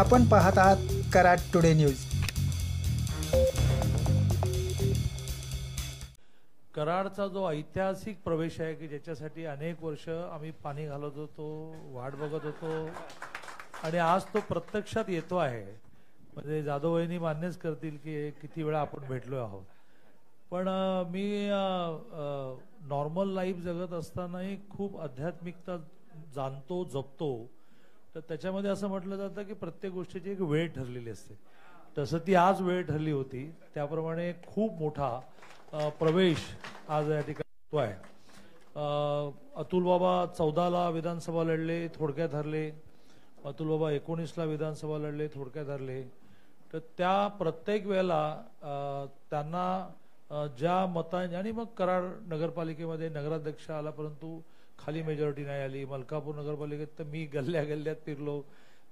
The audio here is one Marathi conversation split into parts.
आपण पाहत आहात कराड टुडे न्यूज। कराडचा जो ऐतिहासिक प्रवेश आहे की ज्याच्यासाठी अनेक वर्ष आम्ही पाणी घालत होतो, वाट बघत होतो आणि आज तो प्रत्यक्षात येतो आहे। म्हणजे जाधव वहिनी मान्यच करतील की किती वेळा आपण भेटलो आहोत। पण मी नॉर्मल लाईफ जगत असतानाही खूप आध्यात्मिकता जाणतो जपतो। तर त्याच्यामध्ये असं म्हटलं जातं की प्रत्येक गोष्टीची एक वेळ ठरलेली असते। तसं ती आज वेळ ठरली होती, त्याप्रमाणे खूप मोठा प्रवेश आज या ठिकाणी आहे। अतुल बाबा 14ला विधानसभा लढले, थोडक्यात हरले। अतुल बाबा 19ला विधानसभा लढले, थोडक्यात हरले। तर त्या प्रत्येक वेळेला त्यांना ज्या मतांनी आणि मग कराड नगरपालिकेमध्ये नगराध्यक्ष आला, परंतु खाली मेजॉरिटी नाही आली। मलकापूर नगरपालिकेत तर मी गल्ल्या गल्ल्यात फिरलो,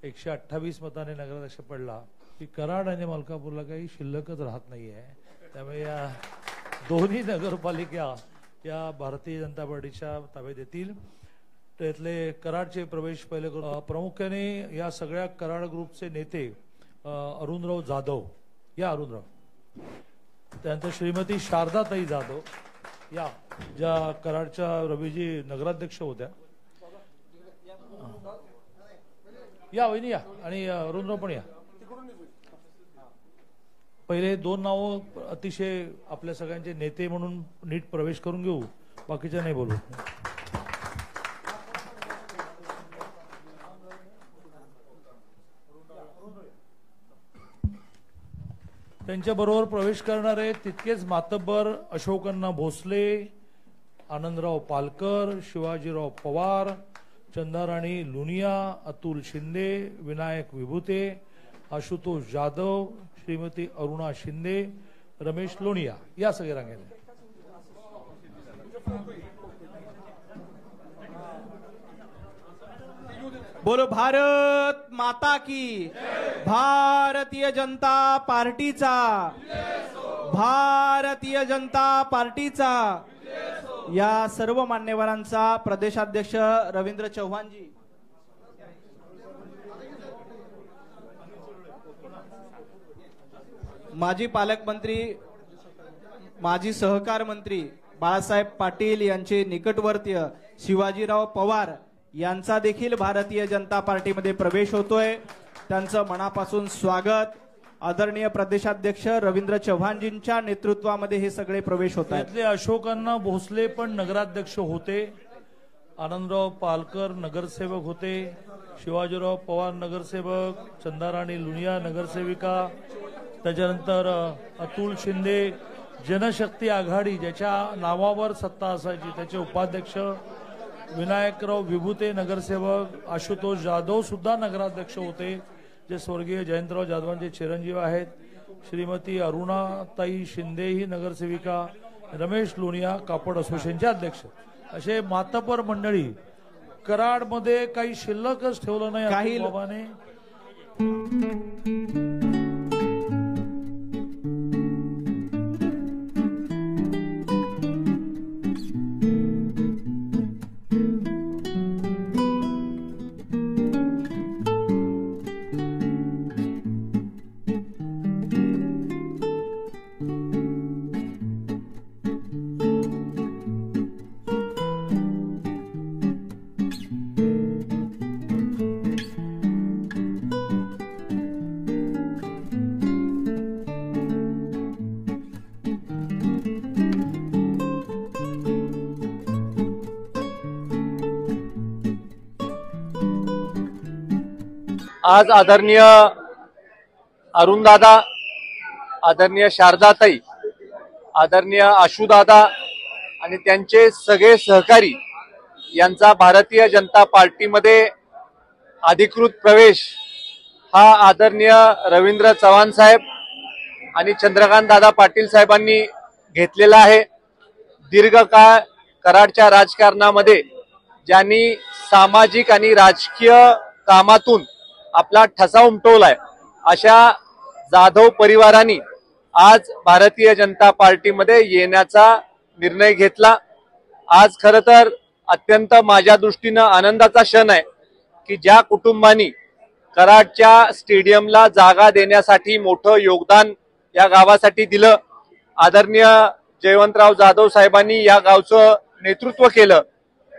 128 मताने नगराध्यक्ष पडला। की कराड आणि मलकापूरला काही शिल्लकच राहत नाही आहे। त्यामुळे या दोन्ही नगरपालिका या भारतीय जनता पार्टीच्या ताब्यात येतील। त्यातले कराडचे प्रवेश पहिले प्रामुख्याने या सगळ्या कराड ग्रुपचे नेते अरुणराव जाधव, या अरुणराव, त्यानंतर श्रीमती शारदाताई जाधव, या ज्या कराडच्या रवीजी नगराध्यक्ष होत्या, या वहिनी या, आणि अरुणराव पण या। पहिले दोन नाव अतिशय आपल्या सगळ्यांचे नेते म्हणून नीट प्रवेश करून घेऊ, बाकीच्या नाही बोलू। त्यांच्याबरोबर प्रवेश करणारे तितकेच मातब्बर अशोकअण्णा भोसले, आनंदराव पालकर, शिवाजीराव पवार, चंदाराणी लुनिया, अतुल शिंदे, विनायक विभूते, आशुतोष जाधव, श्रीमती अरुणा शिंदे, रमेश लोणिया, या सगळे रांगेने। बोलो भारत माता की, भारतीय जनता पार्टीचा, भारतीय जनता पार्टीचा। या सर्व मान्यवरांचा प्रदेशाध्यक्ष रवींद्र चव्हाणजी, माजी पालकमंत्री, माजी सहकार मंत्री बाळासाहेब पाटील यांचे निकटवर्तीय शिवाजीराव पवार यांचा देखील भारतीय जनता पार्टीमध्ये प्रवेश होतोय। त्यांचं मनापासून स्वागत। आदरणीय प्रदेशाध्यक्ष रवींद्र चव्हाणजींच्या नेतृत्वामध्ये हे सगळे प्रवेश होत आहेत। त्यातले अशोकअण्णा भोसले पण नगराध्यक्ष होते, आनंदराव पालकर नगरसेवक होते, शिवाजीराव पवार नगरसेवक, चंदाराणी लुनिया नगरसेविका, त्याच्यानंतर अतुल शिंदे जनशक्ती आघाडी ज्याच्या नावावर सत्ता असायची त्याचे उपाध्यक्ष, विनायकराव विभूते नगरसेवक, आशुतोष जाधव सुद्धा नगराध्यक्ष होते जे स्वर्गीय जयंतराव जाधवांचे चिरंजीव आहेत, श्रीमती अरुणाताई शिंदे ही नगरसेविका, रमेश लोणिया कापड असोसिएशनचे अध्यक्ष, असे मातबर मंडळी। कराडमध्ये काही शिल्लकच ठेवलं नाही काही बाबाने। आज आदरणीय अरुणदादा, आदरणीय शारदाताई, आदरणीय आशुदादा आणि त्यांचे सगळे सहकारी यांचा भारतीय जनता पार्टीमध्ये अधिकृत प्रवेश हा आदरणीय रवींद्र चव्हाण साहेब आणि चंद्रकांत दादा पाटील साहेबांनी घेतलेला आहे। दीर्घकाळ कराडच्या राजकारणामध्ये ज्यांनी सामाजिक आणि राजकीय कामातून आपला ठसा उमटवलाय अशा जाधव परिवारांनी आज भारतीय जनता पार्टीमध्ये येण्याचा निर्णय घेतला। आज खरं तर अत्यंत माझ्या दृष्टीने आनंदाचा क्षण आहे की ज्या कुटुंबांनी कराडच्या स्टेडियमला जागा देण्यासाठी मोठं योगदान या गावासाठी दिलं. आदरणीय जयवंतराव जाधव साहेबांनी या गावचं नेतृत्व केलं.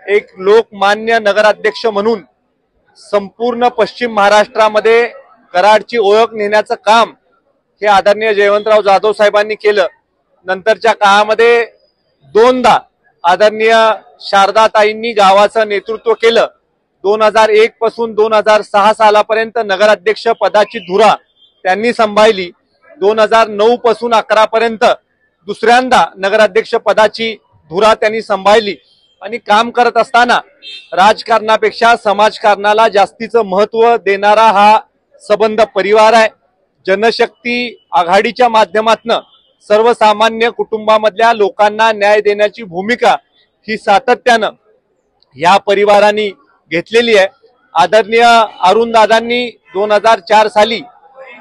एक लोकमान्य नगराध्यक्ष म्हणून संपूर्ण पश्चिम महाराष्ट्रामध्ये कराडची ओळख नेण्याचं काम हे आदरणीय जयवंतराव जाधव साहेबांनी केलं. नंतरच्या काळामध्ये दोनदा आदरणीय शारदाताईंनी गावाचं नेतृत्व केलं. 2001 पासून 2006 सालापर्यंत नगराध्यक्ष पदाची धुरा त्यांनी सांभाळली. 2009 पासून 11 पर्यंत दुसऱ्यांदा नगराध्यक्ष पदाची धुरा त्यांनी सांभाळली. आणि काम करत असताना राजकारणापेक्षा समाजकारणाला जास्तीचं महत्व देणारा हा सबंध परिवार आहे. जनशक्ती आघाडीच्या माध्यमातून सर्वसामान्य कुटुंबामधल्या लोकांना न्याय देण्याची भूमिका ही सातत्यानं या परिवारांनी घेतलेली आहे. आदरणीय अरुणदादांनी 2004 साली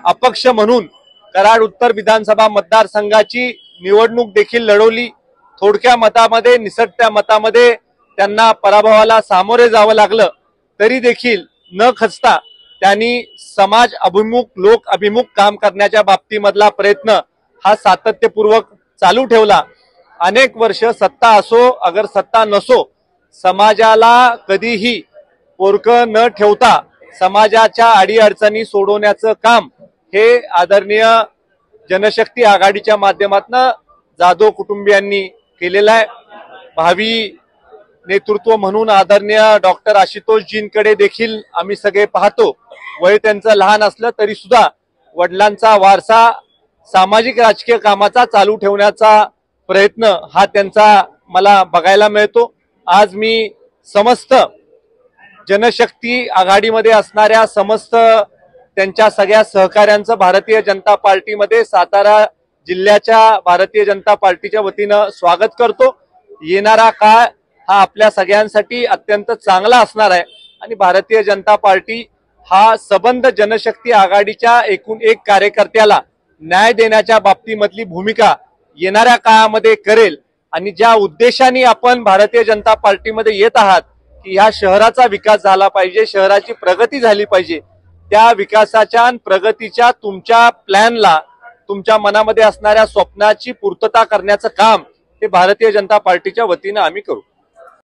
अपक्ष म्हणून कराड उत्तर विधानसभा मतदारसंघाची निवडणूक देखील लढवली. थोडक्या मतामध्ये, निसटत्या मतामध्ये त्यांना पराभवाला सामोरे जावं लागलं. तरी देखील न खचता त्यांनी समाज अभिमुख, लोक अभिमुख काम करण्याच्या बाबतीमधला प्रयत्न हा सातत्यपूर्वक चालू ठेवला. अनेक वर्ष सत्ता असो अगर सत्ता नसो, समाजाला कधीही पोरकं न ठेवता समाजाच्या अडीअडचणी सोडवण्याचं काम हे आदरणीय जनशक्ती आघाडीच्या माध्यमातून जाधव कुटुंबियांनी केलेलं आहे. भावी नेतृत्व म्हणून आदरणीय डॉक्टर आशुतोषजींकडे देखील आम्ही सगळे पाहतो. वय त्यांचं लहान असलं तरी सुद्धा वडिलांचा वारसा सामाजिक राजकीय कामाचा चालू ठेवण्याचा प्रयत्न हा त्यांचा मला बघायला मिळतो. आज मी समस्त जनशक्ती आघाडीमध्ये असणाऱ्या समस्त त्यांच्या सगळ्या सहकाऱ्यांचं भारतीय जनता पार्टीमध्ये, सातारा जिल्ह्याच्या भारतीय जनता पार्टीच्या वतीनं स्वागत करतो. येणारा काळ हा आपल्या सगळ्यांसाठी अत्यंत चांगला असणार आहे आणि भारतीय जनता पार्टी हा सबंध जनशक्ती आघाडीच्या एकूण एक कार्यकर्त्याला न्याय देण्याच्या बाबतीमधली भूमिका येणाऱ्या काळामध्ये करेल. आणि ज्या उद्देशाने आपण भारतीय जनता पार्टीमध्ये येत आहात की ह्या शहराचा विकास झाला पाहिजे, शहराची प्रगती झाली पाहिजे, त्या विकासाच्या आणि प्रगतीच्या तुमच्या प्लॅनला, तुमच्या मनामध्ये असणाऱ्या स्वप्नाची पूर्तता करण्याचं काम हे भारतीय जनता पार्टीच्या वतीनं आम्ही करू.